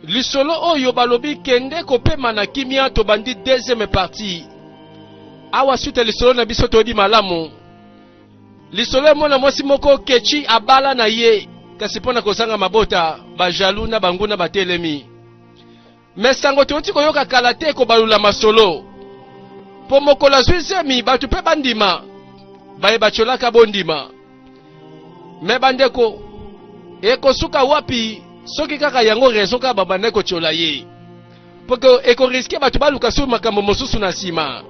Lisolo oyo balobi kende kopema na kimia to bandi deuxième partie. Awa suite lisolo na biso toyebi malamu. Lisolo mona mwasi moko kechi abala na ye kasi pona kozanga mabota bajalu na banguna batelemi. Mesango toti koyoka kala te ko balula masolo. Po mokola zwisemi batu pe bandima. Baye bacholaka bondima. Me bandeko eko suka wapi soki kaka yango raison ka babane ko chola ye. Poko eko riske batu baluka su makambo mosusu na sima.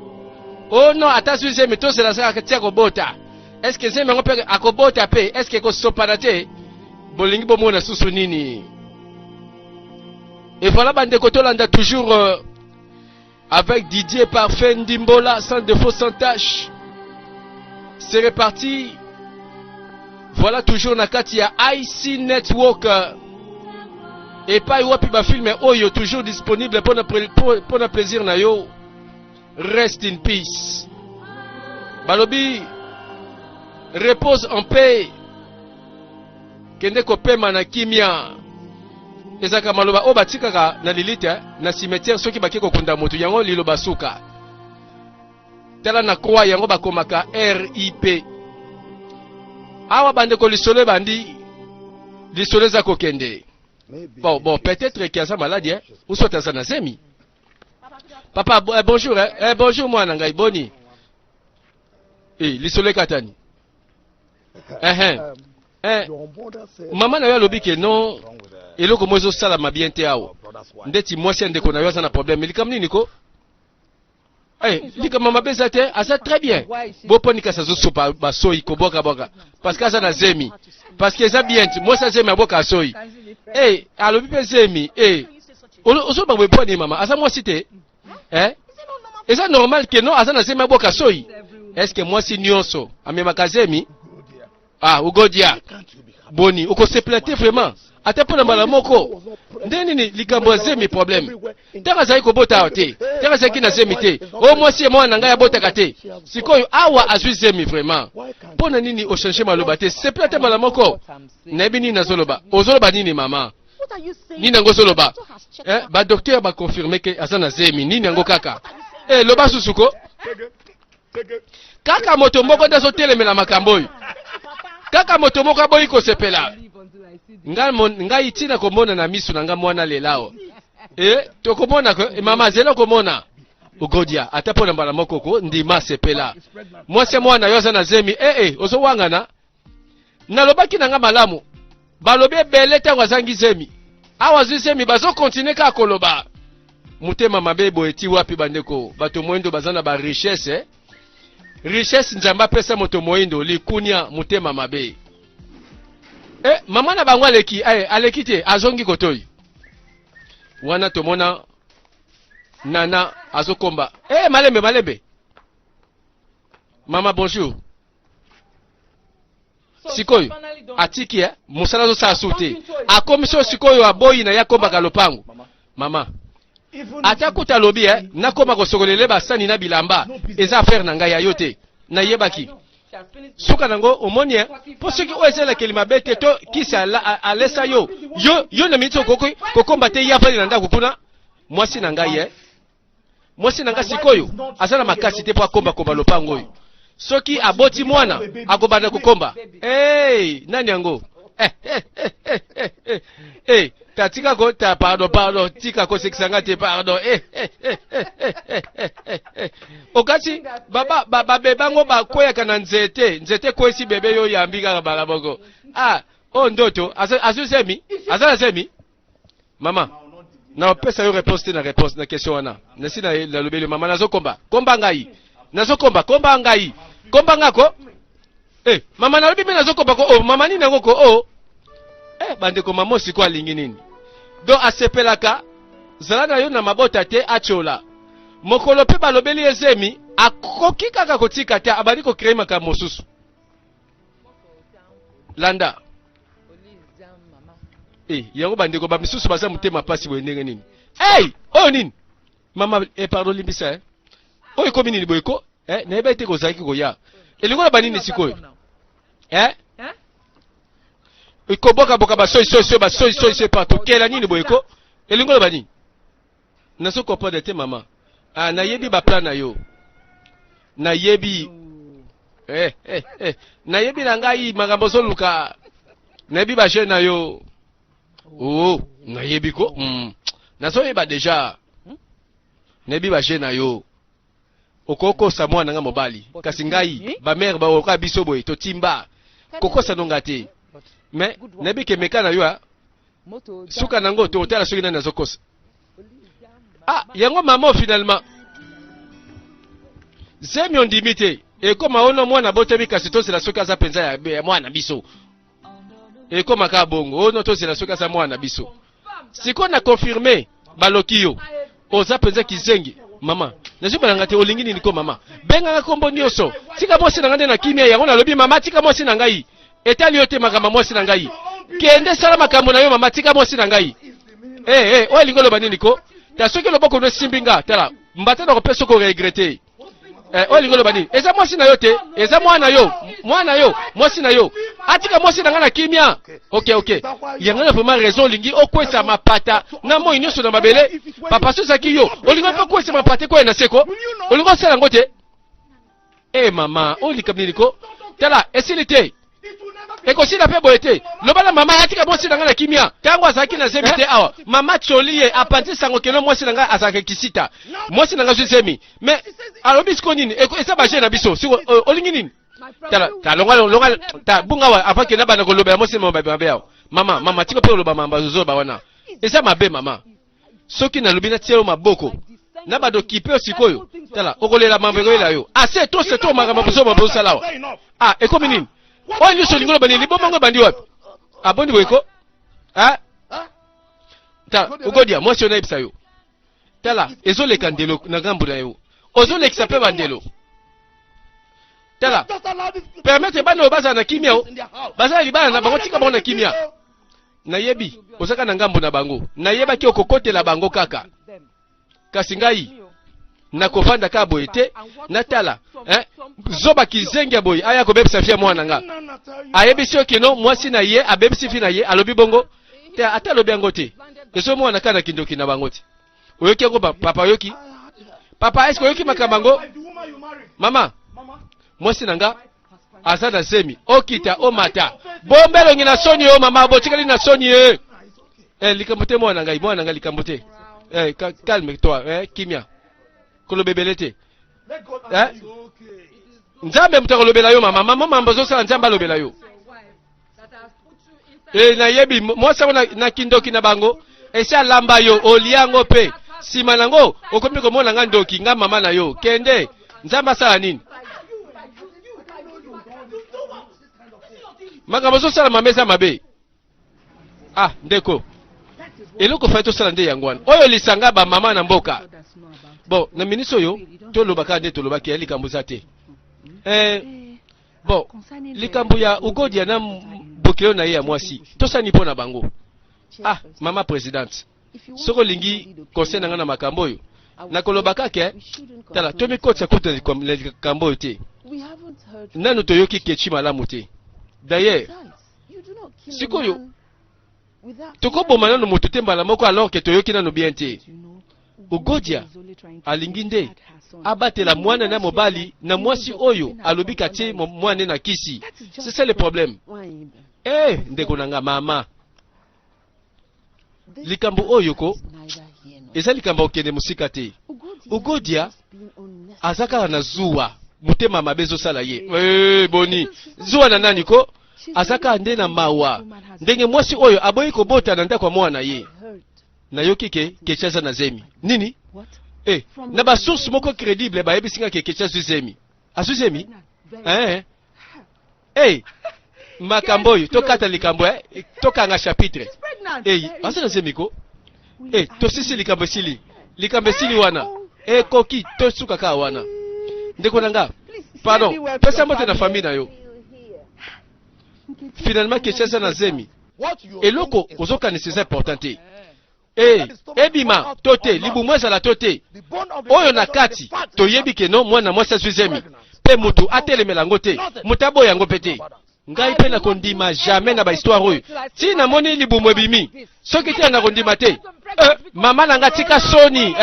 Oh non, ata zwisemi to sela saka tia ko bota. Est-ce que c'est mon père akobota pe? Est-ce que ko sopanate? Bolingi bomona susu nini? Et voilà bandeko tolanda toujours avec Didier Parfait Ndimbola sans défaut sans tâche. C'est reparti. Voilà toujours nakati ya IC Network. Et pas wapi ba film oyo toujours disponible pour na plaisir na yo. Rest in peace. Balobi repose en paix. Kende kopema na kimia. Ezaka maloba o batikaka na lilite na cimetière soki bakiko kunda moto yango liloba suka. Tela na croix yango bakomaka RIP. Awa bande ko lisolo bandi lisolo za kokende. Bon peut-être qu'il y a ça maladie ou soit ça na semi. Papa bonjour bonjour moi na ngai boni. Lisolo katani. Maman na yo lobi ke non eloko mozo sala mabiente awo. Ndeti mwasi ndeko na yo za na problème. Likam nini ko? Lika mama beza te, asa très bien. Bopo nika sa zo sopa basoi ko boka boka. Parce que ça na zemi. Parce que ça bien, moi ça zemi aboka soi. Alobi pe zemi. Ozo ba wepo ni mama, asa mwasi te. Et ça normal que non, asa na zemi aboka soi. Est-ce que moi si nyonso amema kazemi? Ugodia. Boni, uko se plater vraiment. Ate pona mbala moko. Ndeni ni likambo zemi problème. Tera zai ko bota te. Tera zai kina zemi te. O mwasi mwa na ngaya bota kate. Sikoyo awa azwi zemi vraiment. Pona nini o changer maloba te. Se plater mbala moko. Nebi nini nazoloba. Ozoloba nini mama? Nini ngo zoloba? Ba docteur ba confirmer que azana zemi nini ngo kaka. Loba susuko. Kaka moto moko daso telemela makambo. Kaka moto moko boyi ko sepela. Ngai tina komona na misu na nga mwana lelao. To komona ko mama zelo komona. Ugodia atapona mbala moko ko ndima sepela. Mwase mwana yoza na zemi ozo wangana. Nalobaki na nga malamu. Balobe beleta wazangi zemi. Awa zemi bazo continue ka koloba. Mutema mabebo eti wapi bandeko. Bato mwendo bazana ba richesse richesse nzamba pesa moto moindo likunya mutema mabe. Mama na bango aleki alekite azongi kotoi. Wana tomona nana azokomba. Malembe. Mama bonjour. Sikoyo atiki musala zo sa sute. Akomiso sikoyo aboyi na yakomba kalopangu. Mama atakuta lobi nakoma kosokolele basani na bilamba eza affaire na ngai ya yote na yebaki suka nango omonie po soki oezela kelima bete to kisa alesa yo na mitso kokomba te ya fali na ndako kuna mwasi na ngai mwasi na ngai sikoyo azana makasi te po akomba komba lopango oyo soki aboti mwana akobanda kokomba nani yango tatika ko ta pardon tika ko sekisanga te pardon okati baba bebango bakoya kana nzete ko esi bebe yo yambika bala boko ndoto azusemi azala semi mama na pesa yo réponse na question wana nasi na lobelo mama nazokomba komba ngako mama na lobi mena zokomba ko mama nini ngoko bandeko mama siko alingi nini do asepelaka zala na yo na mabota te achola mokolo pe balobeli ezemi akoki kaka kotika te abali ko créer makambo mosusu landa yango bandeko ba misusu baza mutema pasi boye ndenge nini oyo nini mama pardon limbisa oyo komi nini boyeko na yeba ete kozalaki koya elingo na banini sikoyo ikoboka boka basoyi partout kela nini boyeko Elingolo bani. Naso comprendre te maman. Ah na yebi ba plan na yo. Na yebi na yebi na ngai makambo so luka. Na yebi ba je na yo. Oh, na yebi ko. Naso yeba déjà. Na yebi ba je na yo. Okoko sa mwana nga mobali. Kasi ngai ba mère ba oka biso boy to timba. Koko sa nonga te. Mais na yebi ke meka na yo a. Suka nango to hotela soki na nazokosa. Ah, yango maman finalement. Zemi on dimite. Et comme ono mwana botebi kasi to c'est la soka za penza ya mwana biso. Et comme aka bongo, ono to c'est la soka za mwana biso. Siko na confirmer balokio. Oza penza kizengi. Mama, nazuba nanga te olingi nini ko mama. Benga nga kombo nyoso. Tika mosi na ngande na kimia yango na lobi mama tika mosi na ngai. Etali yote makama mosi na ngai. Kende sala makambo na yo mama tika mosi na ngai. O lingolo banini ko? Ta soki loboko no simbinga tala. Mbata na kopesa ko regretter. O lingolo banini. Eza mosi na yo te, eza mwana yo. Mwana yo, mosi na yo. Atika mosi na ngana kimia. OK. Yanga vraiment raison lingi okwesa mapata. Na mo inyoso na mabele. Papa so saki yo. Olingo pa kwesa mapata ko na seko. Olingo sala ngote. Mama, olikamini ko. Tala, esilite. Eko sina pe boyete. Lobala mama atika mosi na ngana kimia. Tango azaki na zemite awa. Mama choliye apanti sango keno mosi na ngana azaka kisita. Mosi na ngana zemi. Mais alobi skonini eko esa ba jena biso. Siko olingi nini? Ta longa ta bunga wa avant que na bana ko lobela mosi mama babe yao. Mama tiko pe loba mamba zozo ba wana. Esa mabe mama. Soki na lobina tielo maboko. Na bado kipe sikoyo. Tala okolela mambe ko ila yo. Ase to makama bozo mabo salawa. Ah eko minini? Oyo nyuso lingolo bani libomongo bandi wapi? Abondi boyko? Ta ugodia mwasi ona ibisa yo. Tala ezole kandelo na gambu na yo. Ozole kisape bandelo. Tala permettre bana obaza na kimia o. Baza libana na bango tika bona kimia. Na yebi osaka na ngambu na bango. Na yeba ki okokotela bango kaka. Kasi ngai na kofanda ka boyete na tala zoba kizengi boy aya ko bebisa fia mwana nga ayebisi okino mwasi na ye abebisi fi na ye alobi bongo te ata lobi angote eso mwana kana kindoki na bangote oyoki ngo papa yoki papa esko yoki makabango mama mwasi nanga azana zemi okita o mata bombelo ngina soni o mama botikali na soni likambote mwana nga likambote calme toi kimia kolo bebelete nzambe mutakolobela yo mama mambo zo sala nzambe alobela yo na yebi mwasa na kindoki na bango esa lamba yo oliango pe sima nango okomi komona nga ndoki nga mama na yo kende nzambe sala nini makambo zo sala mameza mabe ndeko eloko fa to sala nde yangwana oyo lisanga ba mama na mboka. Bon, na ministre yo, to lobaka nde to lobaki ya likambo za te. Bon, likambo ya ugodia na bokelo na ye ya mwasi. To sani pona bango. Mama presidente. Soko lingi conseil na nga na makambo yo. Na kolobaka ke tala to mi kotsa kota likambo yo te. Nanu to yoki kechi malamu te. D'ailleurs, sikoyo toko bomana no moto te mbala moko alors que to yoki nanu bien te. Ugodia alinginde abatela mwana na mobali na mwasi oyo alobika te mwana na kisi. C'est ça le problème. Ndeko nanga mama likambo oyo ko eza likambo okende musika te. Ugodia azaka na zuwa mutema mabezo sala ye. Boni zuwa na nani ko azaka nde na mawa ndenge mwasi oyo aboyi ko bota na ndako mwana ye. Na yoki ke kechaza na zemi nini na ba source moko crédible ba yebisinga ke kechaza zemi asuzemi makambo yo tokata likambo tokanga chapitre asana zemi ko to sisi likambo sili wana koki to suka ka wana ndeko nanga pardon pesa mote na famille na yo finalement kechaza na zemi eloko ozoka ne c'est important. Ebima tote libumweza la tote oyo na kati toyebi keno mwana mwasa zwizemi pe mutu atelemela ngote mutabo yango pete ngai pe na kondima jamais na ba histoire oyo ti na moni libumwe bimi soki ti na kondima te Mama nanga tika soni,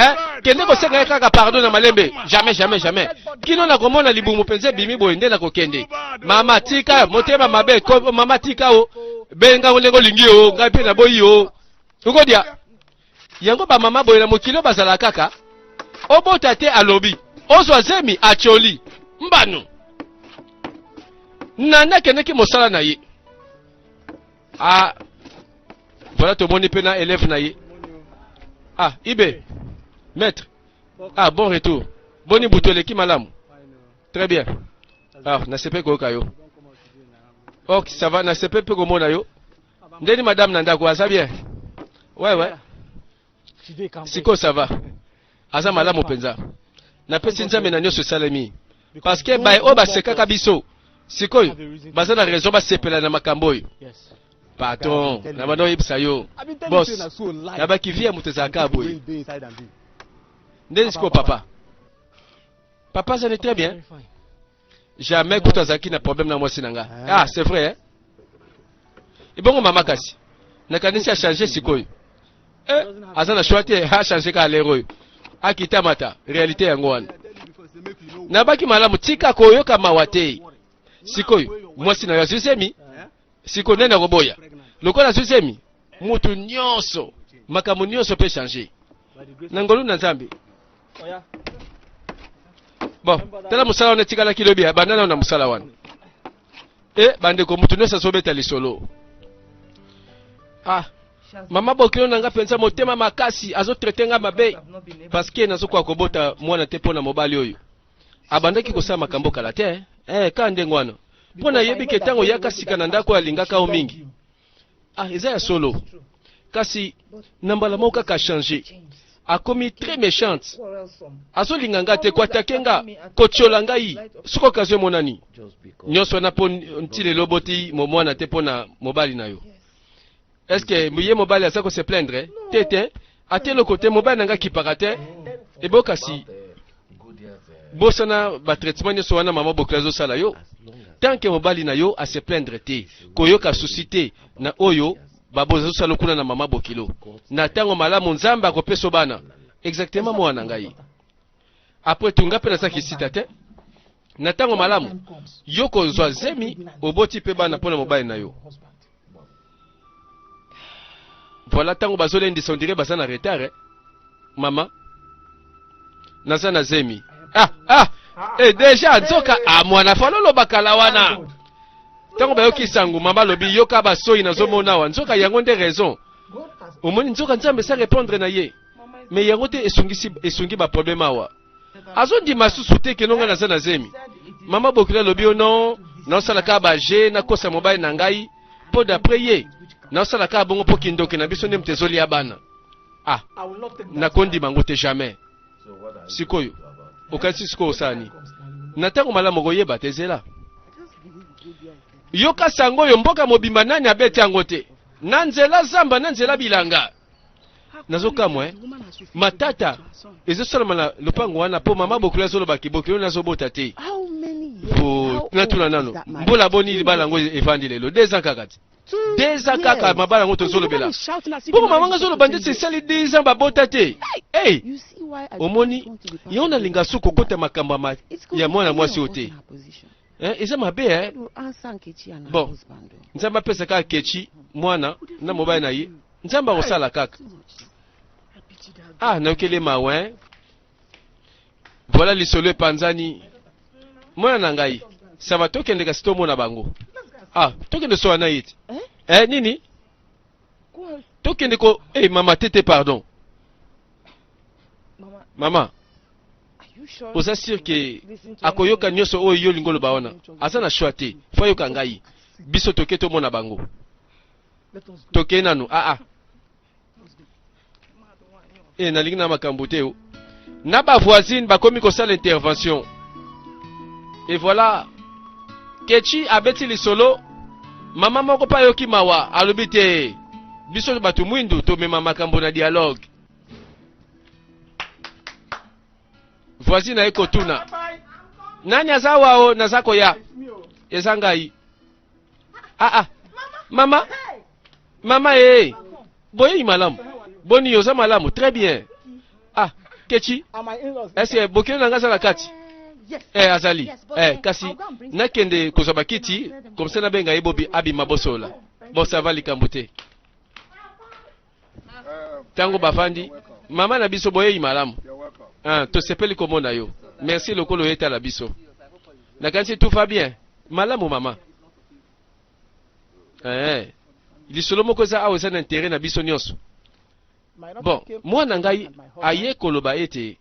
kende ko senga kaka pardon na malembe. Jamais, jamais, jamais. Kino na komona libumu penze bimi boende na kokende. Mama tika, motema mabe, mama tika o. Benga onengo lingi o, ngapi na boyi o. Uko dia. Yango ba mama boye na mokilo bazala kaka. Obota te alobi. Ozwa zemi acholi. Mbanu. Nana kende ki mosala na ye. Ah. Voilà tout le monde peut élève naïe. Ah, Ibe. Maître. Ah, bon retour. Boni boutole qui malam. Très bien. Ah, na sepe ko kayo. Ok, ça va, na sepe pe ko mona yo. Ndeni madame nanda ko ça bien. Ouais, ouais. Siko ça va. Aza malamu penza. Na pesi nzambe na nyoso salemi. Parce que ba o ba sekaka biso. Siko yo. Baza na raison ba sepela na makambo yo. Pardon, na bano yebisa yo. Boss, na ba kivia mutezaka boy. Ndeni siko papa. Papa, ça est très bien. Jamais que tu as un problème dans moi sinanga. Ah, c'est vrai hein. Et bon maman kasi. Na kanisi a changé sikoyo. Azana choisi a changé ka lero. A kita mata, réalité yango wana. Na baki malamu tika koyo kama wate. Sikoyo, moi sinanga susemi. Siko nena koboya. Lokola susemi, mutu nyonso, makambo nyonso peut changer. Nangolu na Nzambe. Bon, tala musala wana tikala kilobi ya bandana na musala wana. Bande ko mutu nyonso sobeta lisolo. Ah, mama bokilo nanga pensa motema makasi azo traiter nga mabe parce que nazo kwa kobota mwana te pona mobali oyo. Abandaki kosala makambo kala te. Ka ndengo wana. Pona yebi ke tango yaka sika na ndako alingaka o mingi. Ah, eza ya solo. Kasi nambala moka ka changer. A commis très méchante. Azo linganga te kwa takenga kochola ngai. Suko kazwe monani. Nyonso na pon ntile loboti momwana te pona mobali na yo. Est-ce que muye mobali asako se plaindre? Tete, ate le côté mobile nanga kipakate. E bokasi. Bosana ba traitement nyoso wana mama boklazo sala yo. Tant que mobali na yo a se plaindre te, koyoka suscité na oyo babozo sala kuna na mama bokilo. Na tango malamu nzamba akopeso bana. Exactement mwana ngai. Après tunga pe na saki sitate. Na tango malamu yoko zwa zemi oboti pe bana pona mobali na yo. Voilà tango bazole ndisondire basana retard mama. Nazana zemi. Déjà nzoka mwana falolo bakala wana. Tango bayoki sangu mama lobi yoka basoyi nazomona wa nzoka yango nde raison. Omoni nzoka nzambe sa répondre na ye. Mais yango te esungi ba problème awa. Azondi masusu te kenonga nazana zemi. Mama bokila lobi non, na sala ka ba je na kosa mobile na ngai. Po d'après ye, na sala ka bongo po kindoke na biso ndem tezoli ya bana. Ah, na kondi mango te jamais. Sikoyo. Okasi siko osani. Natango malamu koyeba tezela. Yoka sango yo mboka mobimba nani abete yango te. Nanzela zamba nanzela bilanga. Nazoka mwe. Matata. Ezo salama na lupango wana po mama bokula zolo baki bokilo nazo bota te. Po natuna nano. Mbola boni libala ngo evandi lelo. 2 ans kakati. 2 ans kaka mabala ngo tozolo bela. Po mama nga zolo bande se sali 2 ans babota te. Hey. Omoni yona linga suko kote makamba ya mwana mwasi ote. Eza mabe Bon, nzamba pesa kaka kechi mwana na mobile na ye. Nzamba osala kaka. Ah, na okele mawe. Voilà lisolo panzani. Mwana na ngai. Ça va tokende ka sito mona bango. Ah, tokende so na yiti. Nini? Tokende ko mama tete pardon. Mama, oza sûr que akoyoka nyoso oyo yo lingolo baona. Aza na choite, fo yoka ngai. Biso toke to mona bango. Toke nanu. Na lingi na makambo te o. Na ba voisine bakomi ko sala intervention. Et voilà. Kechi abeti lisolo. Mama moko pa yoki mawa, alobi te. Biso batu mwindu to mema makambo na dialogue. Voisine eko tuna. Nani azawa o nazako ya? Ezangai. Mama. Mama boye imalamu. Boni yoza malamu, très bien. Ah, Kechi. Est-ce que bokyo nanga za la kati? Azali. Kasi nakende kozaba kiti comme ça na benga ebobi abi mabosola. Bon ça va likambote. Tango bafandi, mama na biso boye malamu. To sepeli komona yo. Merci lokolo yeta la biso. Na kansi tout va bien. Malamu mama. Lisolo moko za awo za na intérêt na biso nyonso. Bon, mwana ngai aye koloba ete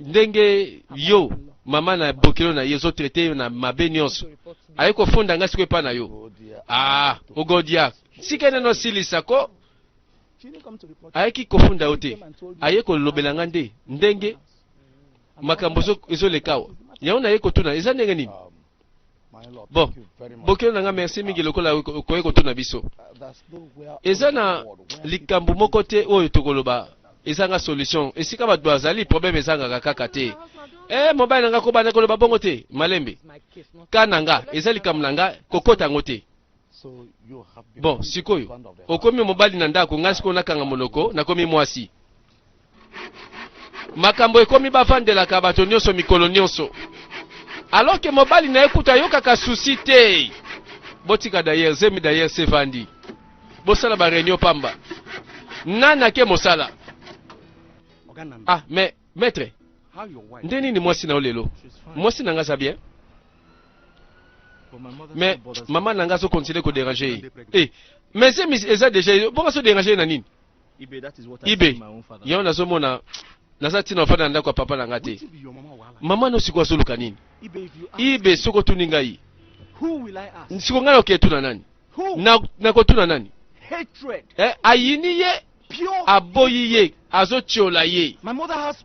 ndenge yo mama na bokelo na yezo traité na mabe nyonso. Aye ko fonda nga sikwe pa na yo. Ogodia. Sikene no silisa ko aye ki kofunda ote. Aye ko lobela nga nde ndenge makambo zo lekawa. Yaona aye ko tuna eza ndenge nini? Bon, bokelo nanga merci mingi lokola koye ko tuna biso. Eza na likambo moko te oyo tokoloba eza nga solution. Esika bato bazali problème ezanga kaka te. Mobile nanga ko bana koloba bongo te malembe. Kananga eza likambo nanga kokota ngo te. Bon, sikoyo okomi mobali na ndako ngasi ko nakanga monoko nakomi mwasi. Makambo ekomi bavandelaka bato nyonso mikolo nyonso. Alors que mobali na ekuta yoka ka souci te. Botika d'ailleurs, zemi d'ailleurs c'est vandi. Bosala ba réunion pamba. Nana ke mosala. Mais maître. Ndeni ni mwasi na olelo. Mwasi nanga za bien. Mais maman nanga so continuer ko déranger. Mais c'est eza déjà bon so déranger na nini? Ibe. Yo na zo mona naza tina ofana nda kwa papa nanga te. Mama no sikwa soluka nini? Ibe soko tuningai. Siko ngana oketuna nani? Na kotuna nani? Hatred. Ayini ye aboyi ye azotiola ye.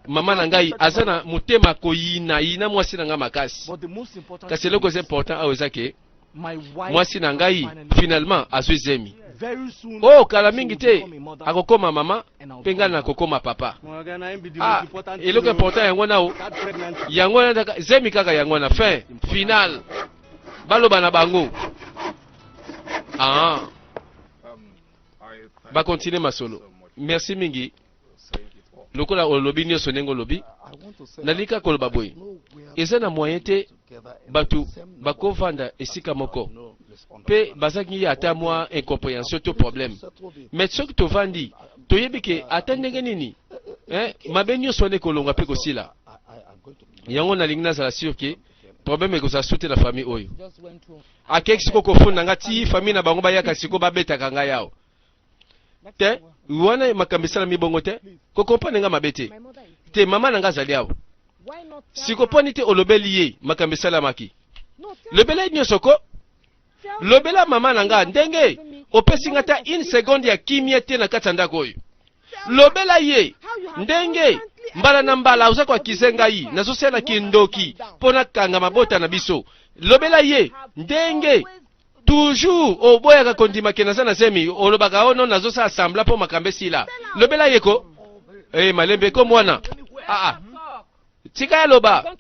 Mama nangai azana mutema koyina yina mwasi nanga makasi. Kasi loko c'est important awezake. Mwasi nangai finalement azwezemi. Kala mingi te akokoma mama penga na kokoma papa. Eloko important yango nao. Yango na zemi kaka yango na fin final. Baloba na bango. Ba continuer masolo. Merci mingi. Lokola olobi nyo sonengo lobi. Nalika koloba boy. Eza na moyen te batu bakovanda esika moko. Pe bazaki ya ata mwa incompréhension to problème. Mais soki to vandi, to yebike atendenge nini? Mabenyo sone kolonga pe kosila. Yango na lingna za sûr que problème ko sa souter la famille oyo. Akeki siko kofunda ngati famille na bango bayaka siko babeta kanga yao. Te wana makambisala mibongo te ko comprendre nga mabete. Te mama nanga zali yao. Siko poni te olobeli ye makambisala maki. Lobela nyoso ko lobela mama nanga ndenge opesi ngata 1 seconde ya kimia te na katanda koyo. Lobela ye ndenge mbala na mbala uza kwa kizenga yi nazosela kindoki pona kanga mabota na biso. Lobela ye ndenge toujours oboya ka kondima kenaza na semi olobaka ono nazosa assembla po makambe sila. Lobela ye ko malembe ko mwana. Tika ya loba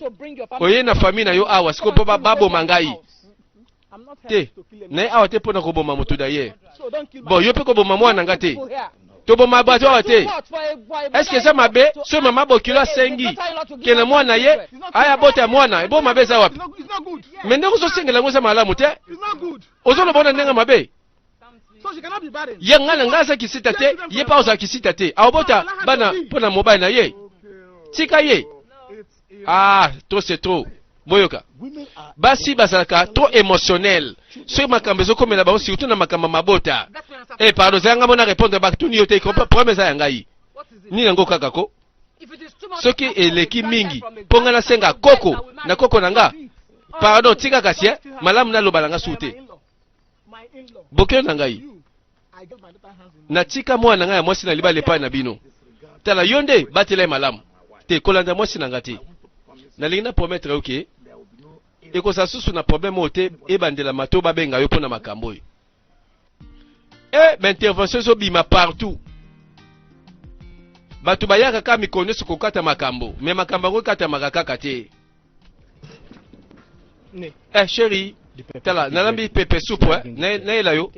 oye na famille na yo awa siko po babo mangai. Te na awa te pona ko boma mutu d'ailleurs. Bon yo pe ko boma mwana ngate. To boma bato awa te. Est-ce que ça mabe so mama bokilo sengi kena mwana ye aya bota mwana ebo mabe za wapi? Mende ko so sengela ngo za malamu te. Ozo lobona ndenga mabe. Ye ngana ngasa kisita te, ye pa oza kisita te. Awbota bana pona mobile na ye. Tika ye. Trop c'est trop. Boyoka. Basi bazalaka trop émotionnel. Ce makambo ezokomela bango surtout na makambo mabota. Pardon, zanga mona répondre ba tuni yote ko problème za yangai. Ni nango kaka ko. Soki eleki mingi ponga na senga koko na koko nanga. Pardon, tika kasi malamu na lobala nga sute. Bokyo nangai. Na tika mwana nga ya mwasi na libale pa na bino. Tala yonde batela malamu. Te kolanda mwasi nanga te. Na lingna promettre OK. Et ko sa susu na problème ote e bandela mato ba benga yo pona makambo yo. Intervention zo bima partout. Batu bayaka ka mikonyo su kokata makambo, mais makambo ngo kata makaka te. Chérie, tala nalambi pepe soupe na ela yo.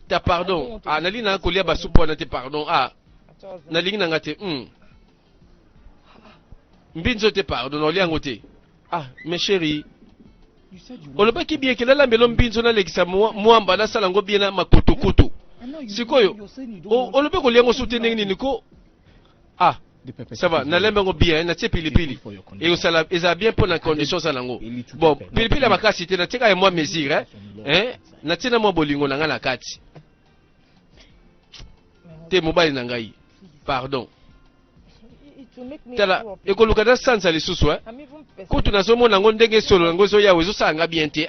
ta pardon ah nali na kolia basupo na te pardon ah nalingi na ngate mbinzo te pardon oliango te ah mes chéris olobaki bien ke lalambelo mbinzo na lekisa mwamba na sala ngo bien na makutukutu sikoyo olobe koliango soutenir nini ko ah ça va nalembe ngo bien na tie pilipili et osala eza bien pour la condition ça nango bon pilipili makasi te na tika ya moi mesure na tina mo bolingo na nga na kati te mobali na ngai pardon tala ekoluka na sansa lisusu kutu nazomona ngo ndenge solo ngo zo yawe ezosanga bien te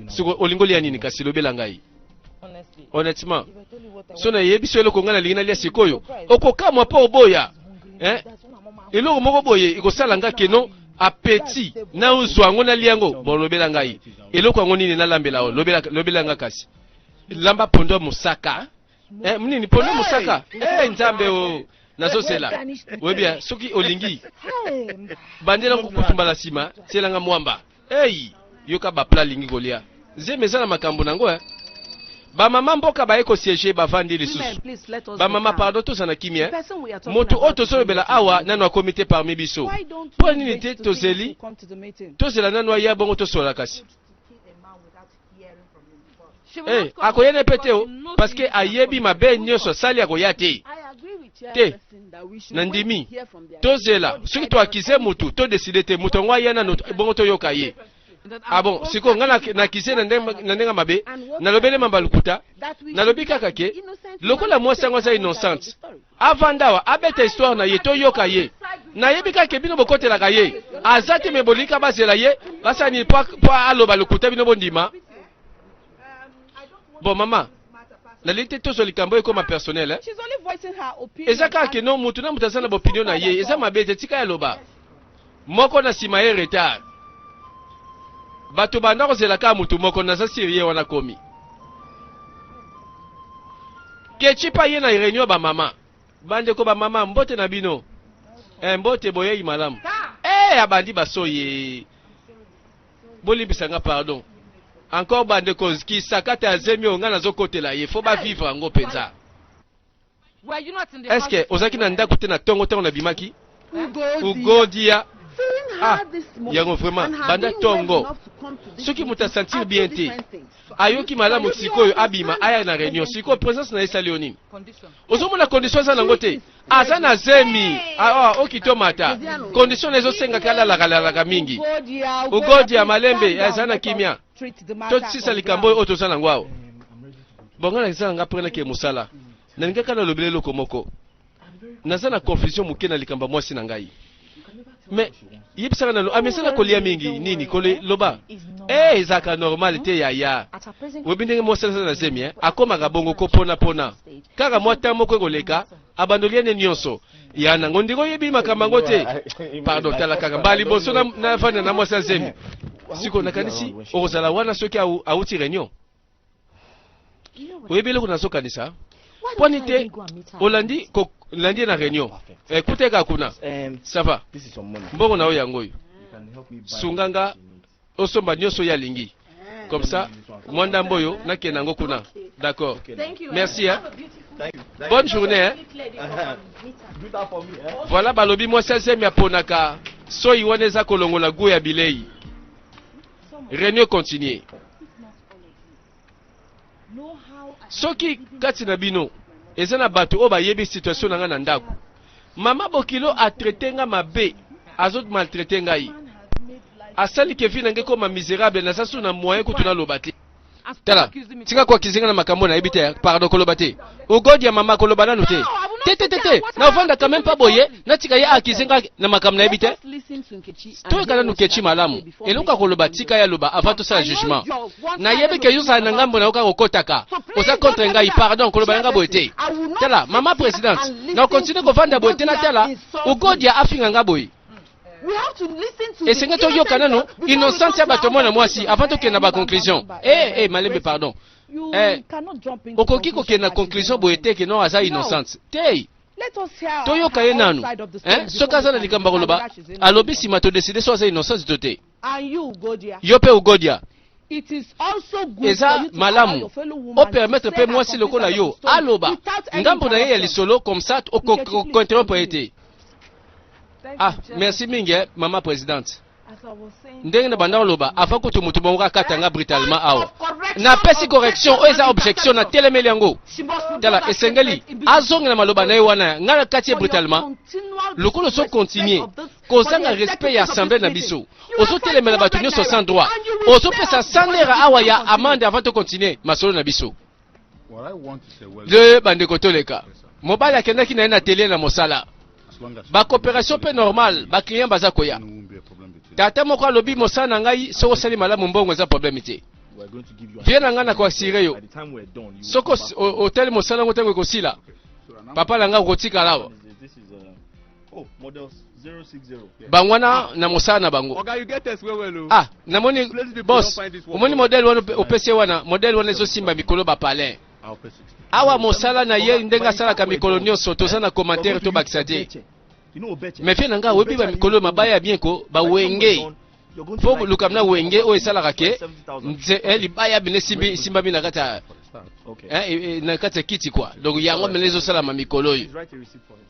siko olingo lia nini kasi lobela ngai honnêtement so na yebiso eloko nga na lingi na lia sikoyo okokamwa po oboya eloko moko boye ekosala nga keno apeti na uzwa ngo na liango bon lobela ngai eloko yango nini nalambela o lobela nga kasi lamba pondo musaka mnini pondo musaka nzambe o nazosela webia soki olingi bandela kukutumbala sima selanga mwamba yoka bapla lingi kolia zemeza na makambo nango ba mama mboka ba eko siège bavandi lisusu ba mama pardon to sana kimia moto oto solobela awa nano komite parmi biso po nini te tozeli tozela nano ya bongo to sola kasi akoyene pete o parce que ayebi mabe nyoso sali akoya te nandimi tozela soki to akize mutu to décider te mutu ngwa yana no bongo to yoka ye bon siko nga na kise na ndenga mabe na lobele mambalukuta na lobi kaka ke lokola mwasi yango za innocente avandawa abeta histoire na ye to yoka ye na yebi kaka bino bokotelaka ye azati me bolika bazela ye basani po aloba lukuta bino bondima bon mama la lite tozo likambo ekoma personnel eza kaka ke no mutu na mutu aza na bopinion na ye eza mabe te tika ya loba moko na sima ye retard bato banda kozela ka mutu moko naza sirie wana komi kechi pa ye na réunion ba mama bande ko ba mama mbote na bino mbote boye malamu abandi basoye bolibisa nga pardon encore bande kozki sakata azemi onga nazokotela ye faut ba vivre ngo penza est-ce que ozaki na ndako te na tongo na bimaki ugodia yango vraiment banda tongo soki muta sentir bien te ayoki malamu sikoyo abima aya na réunion siko présence na esali onini ozomona condition za nango te aza na zemi okito mata condition na ezosenga kalala mingi ugodi ya malembe aza na kimia to sisa likambo oyo toza nango awo bonga na eza nga prena ke musala na ningaka na lobele loko moko naza na confusion muke na likamba mwasi na ngai mais yebisaka na amesala kolia mingi nini kole loba ezaka normal te ya webi ndenge mwasala na zemi akomaka bongo ko pona kaka mwata moko koleka abandoliane nyonso ya nango ndiko yebi makambango te pardon tala kaka mbali boso na fana na mwasa zemi siko nakanisi okozala wana soki auti réunion webi leko nazokanisa poni te olandi na réunion écoutez kakuna ça va mbongo na oyo yango sunganga osomba nyonso ya lingi comme ça mwanda mboyo nakenda ngo kuna d'accord merci bonne journée voilà balobi moi sezemi aponaka soyi wana eza kolongola gu ya bilei réunion continue soki kati na bino eza na bato oyo bayebi situation na nga na ndako mama bokilo atraite nga mabe azot maltraite ngai asali ke vi na ngai koma misérable naza so na moyen kutu naloba te tala tika koakizinga na makambo nayebi te pardon koloba te ugodi ya mama koloba nanu te na ovandaka même pa boye natika ye akizinga na makambo nayebi te toyeka nanu kechi malamu eloko koloba tika ya loba avant tosala jugement nayebi ke yozala na ngambo na yoka kokotaka oza contre ngai pardon koloba nanga boye te tala mama présidente na okontinue kovanda boye te na tala ugodi ya afinga nga boye esenga toyoka nanu innocente ya bato mwana mwasi avant tokenda ba conclusion malembe pardon okoki kokenda conclusion boye te ke no aza innocente te toyoka ye nanu soki aza na likambo koloba alobi nsima todeside so aza innocente to te yo mpe ugodia it is also good eza for you to allow malamu your fellow woman o permettre to say pe her mwasi lokola complete yo side of the story aloba without any ngambo na ye ya interruption. lisolo comme ça okontinue po ete. Thank Ah, you, Chairman. merci mingi mama présidente. As I was saying, Ndenge na banda oloba avant kutu mutu bongo akatanga brutalement awa. correction Na pesi correction o eza of objection na telemeli yango. she must withdraw Tala that esengeli statement immediately. azonga na maloba na ye wana ngala kati For your brutalement. continual Lokolo so disrespect continuer of this- kozanga for the respect ya executives of assemblée this na meeting. biso. You Ozo are telemela batu fighting nyonso sans naira, droit. and you will Ozo pay pesa us 100 naira awa ya continue. amende avant de continuer masolo na biso. What I want to say, well, De bandeko toleka. Mobali akendaki na ye na télé na mosala. as long as Ba coopération pe normal, ba client baza koya. there won't be a problem between Tata moko alobi mosala na ngai soko sali malamu mbongo eza problème te. We're going to give you Vie na ngai na koasire yo. by the time we're done. You Soko hotel mosala ngo tango ekosila. Okay. So now, Papa na ngai kotika lawa. this is model 060. Yeah. Bangwana na mosala na bango. Okay, you get us well. Ah, namoni Places people boss. don't find this work Omoni well. modèle wana opesi wana, modèle wana ezo simba mikolo ba palais. I'll pay 60. Awa mosala na ye ndenge asalaka mikolo nyonso toza na commentaire to bakisa te. You know Obeche. Mais fie na ngai oyebi ba mikolo mabaya bien ko ba wenge. Fo luka mna wenge oyo esalaka ke nze libaya bine simba bina kata For the start. Okay. na kati ya kiti kwa. Donc yango mele ezosalama mikolo oyo. Please write a receipt for it.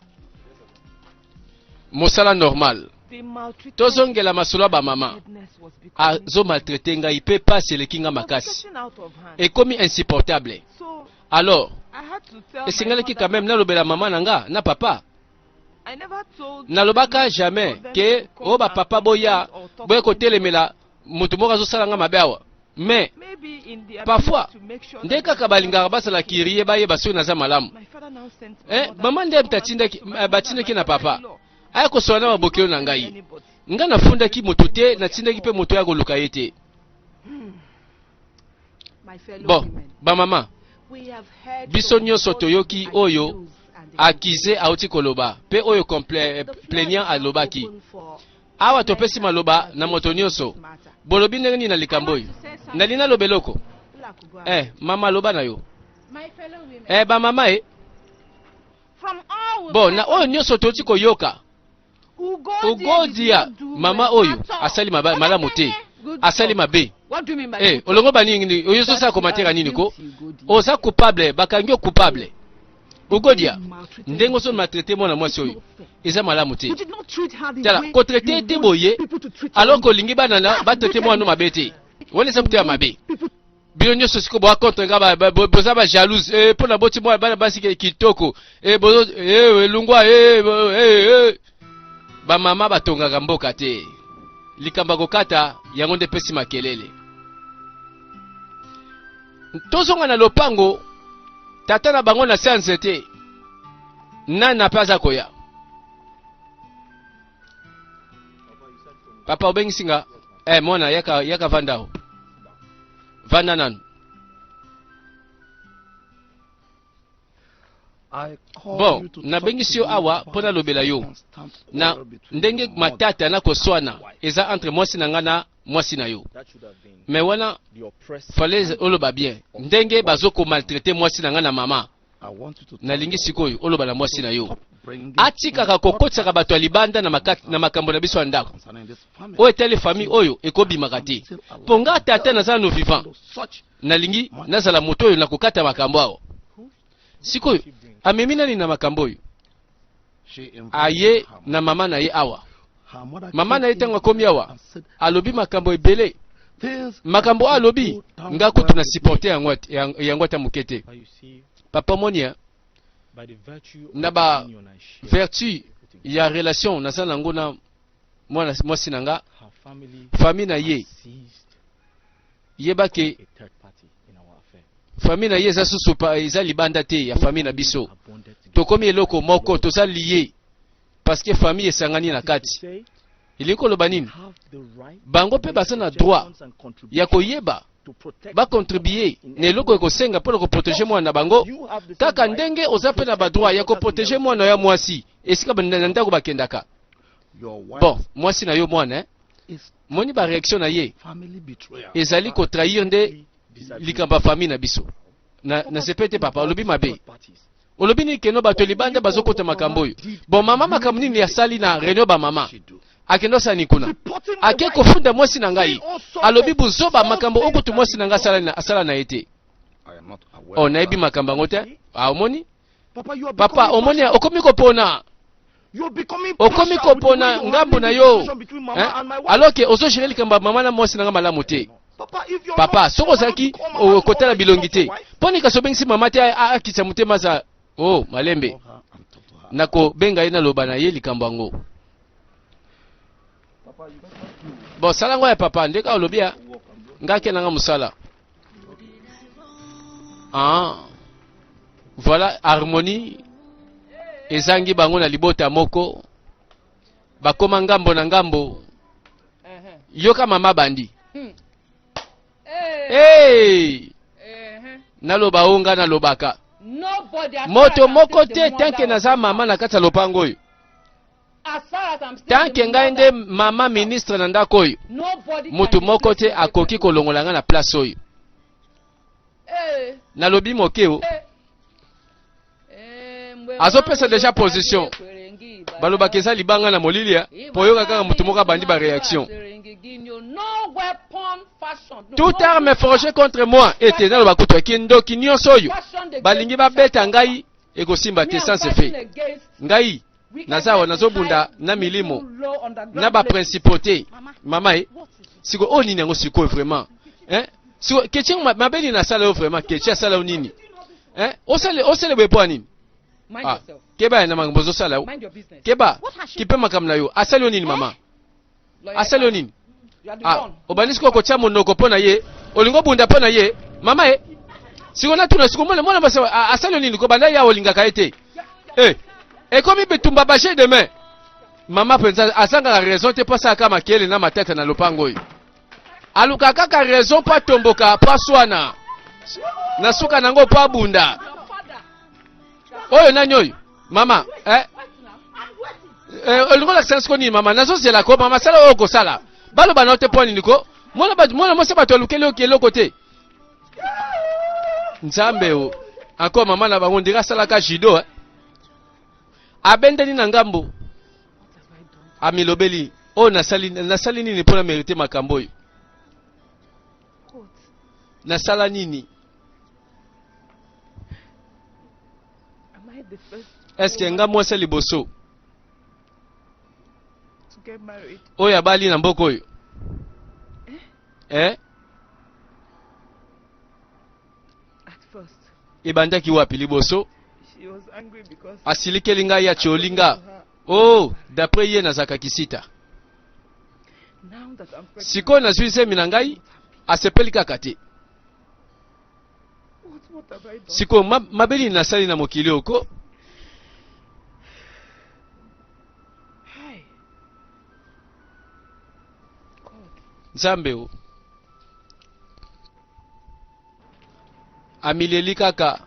Mosala normal. The maltreatment Tozongela masolo ba mama. was becoming Azo maltraiter ngai pe passe eleki nga was makasi. getting out of hand. Ekomi insupportable. So Alors, I had to tell esengelaki my quand même mother, nalobela mama na nga na papa. I never told Nalobaka jamais ke o ba papa boya boye kotelemela mutu moko azosala nga mabe awa. Mais maybe in the parfois, attempt to make sure nde that kaka balingaka basala kirie bayeba soki naza malamu. my father now sent Mama nde batindaki na papa. Aya kosola na mabokelo na ngai. Nga nafundaki moto te natindaki mpe moto ya koluka ye te. My fellow Bon, women, bamama we have heard biso from nyonso both toyoki the oyo accused and the akize auti koloba pe oyo The floor plaignant is now alobaki. open for Awa topesi maloba na moto nyonso. matter. Bolobi ndenge nini na likambo oyo. Nalina lobeloko. Mama loba na yo. My fellow women, Ba mama from all Bon, na oyo nyonso toti koyoka. Ugodia mama oyo asali malamu te. Asali mabe. What do you mean by Olongo baningi oyo so sa komatera nini ko? Oza coupable, bakangi yo coupable. Ugodia ndengo so maltraiter mwana mwasi oyo. Eza malamu te. You did not treat her the Tala way ko traiter you te want boye. people to treat Alors you. ko lingi banana ba traiter mwana mabe te. Wone sa mute ya mabe. Bino nyonso siko bo contre nga boza ba jalouse pona boti mwana bana basi kitoko bozo lungwa ba mama batongaka mboka te. Likamba kokata yango nde pesi makelele. Tozonga na lopango tata na bango na séance te. Nana paza koya. Papa obengisi nga mwana yaka vandao. Vanda nanu. Bon, nabengisi yo awa pona lobela yo. Na ndenge matata na koswana eza entre mwasi na nga na mwasi na yo. That should have been Mais wana the oppressed. fallait oloba bien. Ndenge bazoko maltraiter mwasi na nga na mama. I want you to Nalingi sikoyo oloba na mwasi na yo. bring Atikaka kokotisaka bato ya libanda na makambo na biso ya ndako. concerning this family. Oyo etali famille oyo ekobimaka te. Mpo nga tata nazala no vivant. Such Nalingi nazala moto oyo nakokata makambo awo. Sikoyo amemi nani na makambo oyo? she invited Aye her na mama na ye awa. her mother Mama na ye came tango in akomi awa. and said, Alobi makambo ebele. "Things Makambo have alobi to go down nga kutu well na with supporter me." yango ata mokete. But you see, Papa monia by the virtue of na ba the union I share, vertu ya relation nazala nango na mwana mwasi na nga her family famille na ye seized yebake a third party in our affair. famille na ye eza susu eza libanda te ya famille na biso. Are bonded together. Tokomi eloko moko toza lié parce que famille esangani na kati. Say, Ilingi koloba nini? have the right Bango pe baza na droit and contributions ya koyeba to protect bakontribue na eloko ekosenga mpona koprotege mwana na bango. you have the Kaka same right ndenge oza pe na badroit ya koprotege mwana ya mwasi esika na ndako bakendaka. Your wife Bon, mwasi na yo mwana is moni ba réaction na ye family betrayal. ezali kotrahir nde likamba famille na biso. Na sepete papa olobi mabe. third parties. Olobi ni keno bato libanda bazokota makambo oyo. Bon mama makambo nini asali na réunion ba mama. She do. akendo sani kuna reporting my ake wife. kofunda mwasi na ngai Saying all sorts alobi of buzoba false makambo things okutu mwasi na ngai that asala na ete I am not aware o of nayebi that. makambo yango te omoni Papa, you are papa becoming omoni partial. okomi kopona You are becoming okomi partial with the way kopona you ngambo handle na the yo situation between Mama and my wife. alors que ozogere likambo ya mama na mwasi na ngai malamu te Papa, if you're papa not soko allowed ozalaki to call Mama to okotala always bilongi talk to te your wife, mpo nika sobengisi mama te akisa motema za o malembe call her and talk to her. nakobenga ye naloba na ye likambo yango Papa, you better do bon sala ngo ya papa ndeka olobi ya work and do. nga kenanga mosala voilà harmonie ezangi bango na libota moko bakoma ngambo na ngambo yoka mama bandi hey naloba onga nalobaka Nobody. as far as moto I'm moko still te the tanke mother naza of mama the na house. kati ya lopango oyo As far as I'm still tanke the ngai mother, nde mama ministre na ndako oyo nobody can moto moko replace te me akoki with kolongola ngai na place oyo Eh, nalobi moke o azopesa deja position balobaka eza libanga na molili ya po oyoka kaka moto moko abandi baréaction toute arme forgée contre moi ete naloba kutu eki ndoki nyonso oyo balingi babeta ngai ekosimba te sans effet ngai nazawa nazobunda na milimo na baprincipauté mama e siko oyo nini yango sikoyo vraiment siko ketie mabeli nasala yo vraiment ketie asala yo nini osele boye po ya nini Mind Ah, yourself. keba ya na makambo ozosala yo Mind your business. keba What has she kipe makambo na yo asali yo nini mama Lawyer, asali yo nini you are the one. obandi siko kotia monoko mpo na ye olingo bunda mpo na ye mama e siko natuna siko mwana basa asali yo nini kobanda ya olingaka ye te ekomi bitumba baje demain mama mpenza asangaka raison te mpo asalaka makele na matata na lopango oyo alukaka kaka raison mpo atomboka mpo aswana na suka nango mpo abunda Your father. oyo nani oyo mama olingo lakisa siko nini mama nazozelako mama sala oyo okosala baloba na yo te mpo nini ko mwana mwasi bato alukeli oki eloko te nzambe o encore mama na bango ndenge asalaka judo abendeli na ngambo amilobeli oyo nasali nini mpo na merite makambo oyo nasala nini Am I the first eske nga mwasi liboso to get married? oyo abali na mboka oyo At first, ebandaki wapi liboso she was angry because asilikeli ngai ya cholinga d'après ye nazaka kisita now that I'm pregnant, sikoyo nazwi semi na ngai asepeli kaka te what have I done? sikoyo mabeli nasali na mokili oko Hi. God. nzambe o amileli kaka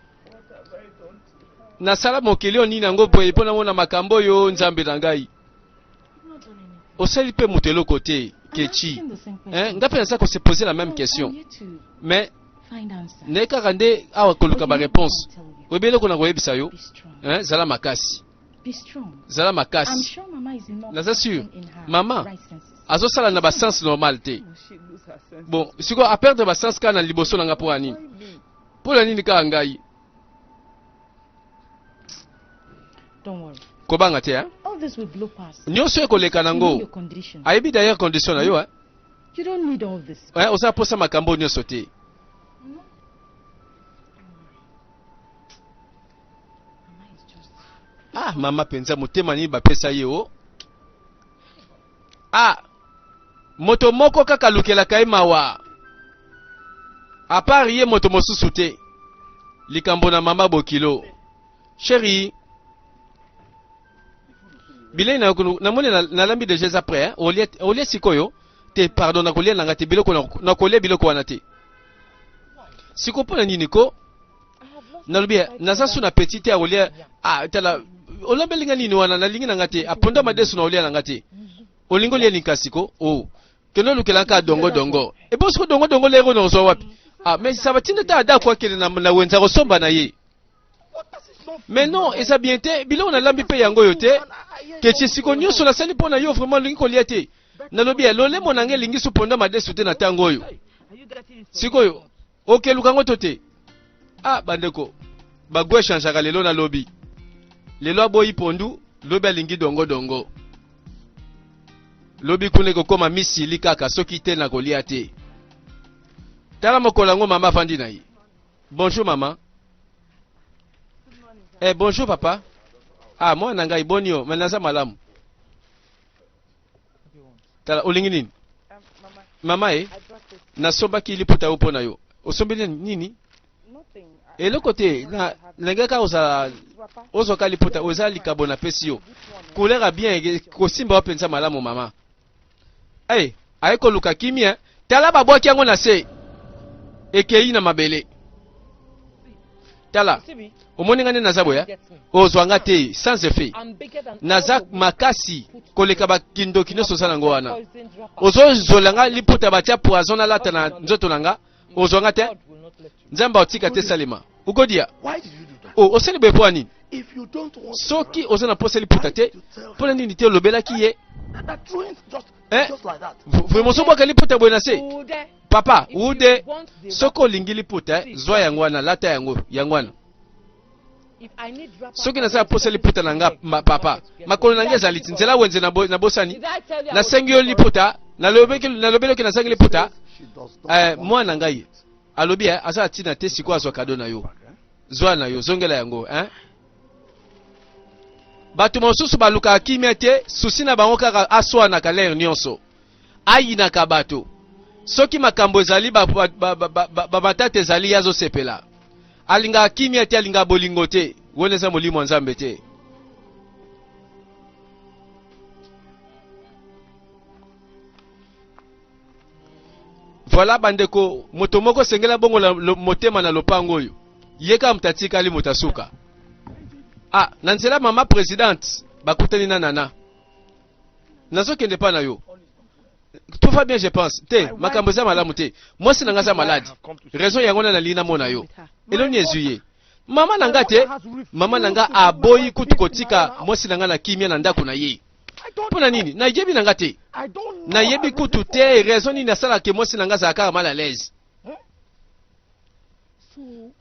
nasala mokili oyo nini yango boye mpo namona makambo oyo nzambe na ngai osali mpe moto eloko te kechi nga mpe naza kose poser la même question mais naye kaka nde awa koluka baréponse oyebi eloko na koyebisa yo zala makasi zala makasi naza sûr mama azosala na basens normal te She lose her sense. bon sikoyo aperdre basens kaka na liboso na nga mpo ya nini mpo na nini kaka ngai Don't worry. kobanga te All this will blow past. nyonso ekoleka You know nango your condition. ayebi d'ailleurs condition na yo You don't need all this. osala mposa makambo oyo nyonso te Mama is just. mama mpenza motema nini bapesa ye o moto moko kaka lukelaka ye mawa apart ye moto mosusu te likambo na mama bokilo chéri bilei namoni nalambi deja eza prêt olia sikoyo te pardon nakolia nanga te biloko nakolia biloko wana te siko mpo na nini ko nalobi naza su na petit te akolia tala olombelinga nini wana nalingi nanga te aponda madesu na olia nanga te olingi olia likasiko kende olukelaka dongo ebo siko dongo lero na ozwa wapi mais sabatinda ta ada kwakele na wenza kosomba na ye mais non eza bien te biloko nalambi mpe yango yo te kechi siko nyonso nasali mpo na yo vraiment olingi kolia te nalobi ya lolemo na ngai elingi so ponda madesu te na ntango oyo Are you getting it from sikoyo okeluka ngo to te ah bandeko bagwe echangeaka lelo nalobi lelo aboyi pondu lobi alingi dongo lobi kuna ekokoma misili kaka soki te na kolia te tala mokolo yango mama afandi na ye bonjour mama bonjour papa ah mwana ngai boni yo mais naza malamu tala olingi nini Mama, mama I brought this. nasombaki liputa yo mpo na yo osombeli nini Nothing. eloko te nalingaka ozala Papa, ozwaka liputa oza likabo napesi yo couleur bien kosimba yo mpenza malamu mama ay aye koluka kimia tala babwaki yango na se ekei na mabele tala Sibi, omoni nga nde naza boya get me. ozwanga te sans effet I'm bigger than naza all of you. makasi koleka bakindoki nyonso oza nango wana Poison dropper. ozozolanga liputa batia poison alata na nzoto nanga ozwanga te God will not let you. nzambe aotika te salema ukodia Why did you do that? osali boye mpo ya nini If you don't want soki oza na mposa liputa te mpo na nini te olobelaki ye that throwing Eh? just like that. vraimen sobwaka liputa boye na se Ude, papa if you ude want the soki olingi liputa zwa yango wana lata yango wana if I need dropper, soki nazala posa liputa na nga papa makolo na nga ezali ti nzela wenze na bosani Did I tell you I was nasengi yo looking for liputa nalobeli oke nasengi liputa She does not mwana ngai alobi aza ntina te sikoyo azwa kado na yo zwa na yo zongela yango bato mosusu balukaka kimia te susi na bango kaka aswanaka lere nyonso ayinaka bato soki makambo ezali bamatata ezali ye azosepela alingaka kimia te alingaka bolingo te wona eza molimo ya nzambe te voilà bandeko moto moko sengela bongo motema na lopango oyo ye kaka moto atikali moto asuka ah na nzela mama présidente bakutani na nana nazokende pa na yo tout va bien je pense te makambo eza malamu te mwasi na nga aza maladi raison yango na nalina mona yo eloni ezwi ye mama na nga te mama na nga aboyi kutu kotika mwasi na nga na kimia na ndako na ye mpo na nini nayebi na nga te I don't know. nayebi kutu te raison nini asalaka mwasi na nga azalaka mal à l'aise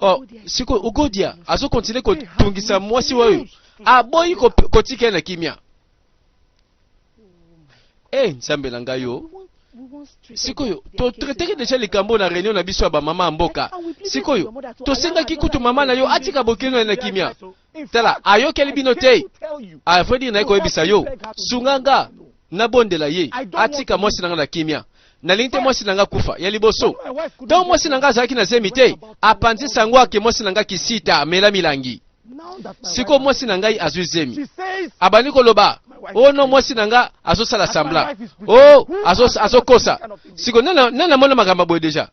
oh siko ugodia azokontinue kotungisa mwasi oyo aboyi kotika ye na kimia nzambe na ngai yo sikoyo totreteki deja likambo na réunion na biso ya bamama ya mboka sikoyo tosengaki kutu mama na yo atika bokeno na kimia tala ayokeli bino te afredi naye koyebisa yo sunganga nabondela ye atika mwasi na nga na kimia nalingi te mwasi na nga kufa ya liboso donc mwasi na nga azalaki na zemi te apanzisa yango ake mwasi na nga kisita amela milangi siko mwasi na ngai azwi zemi abandi koloba no mwasi na nga azosala sambla azokosa siko nana mona makambo boye deja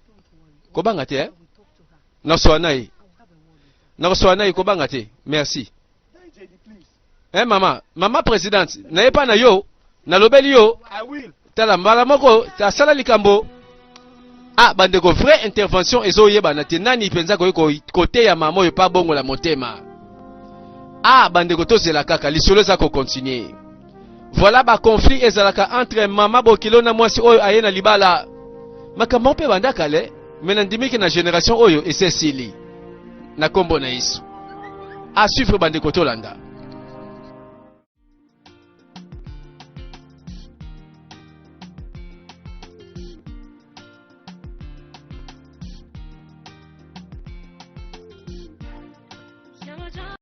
kobanga te nakosowa na ye kobanga te merci mama présidente nayepa na yo nalobeli yo tala mbala moko asala likambo bandeko vraie intervention ezoyebana te nani mpenza koyi koteya mama oyo pa bongola motema bandeko tozela kaka lisolo eza kokontinue voilà baconflit ezalaka entre mama bokilo na mwasi oyo aye na libala makambo mpe banda kale me nandimiki na génération oyo esesili na kombo na yesu asuivre bandeko tolanda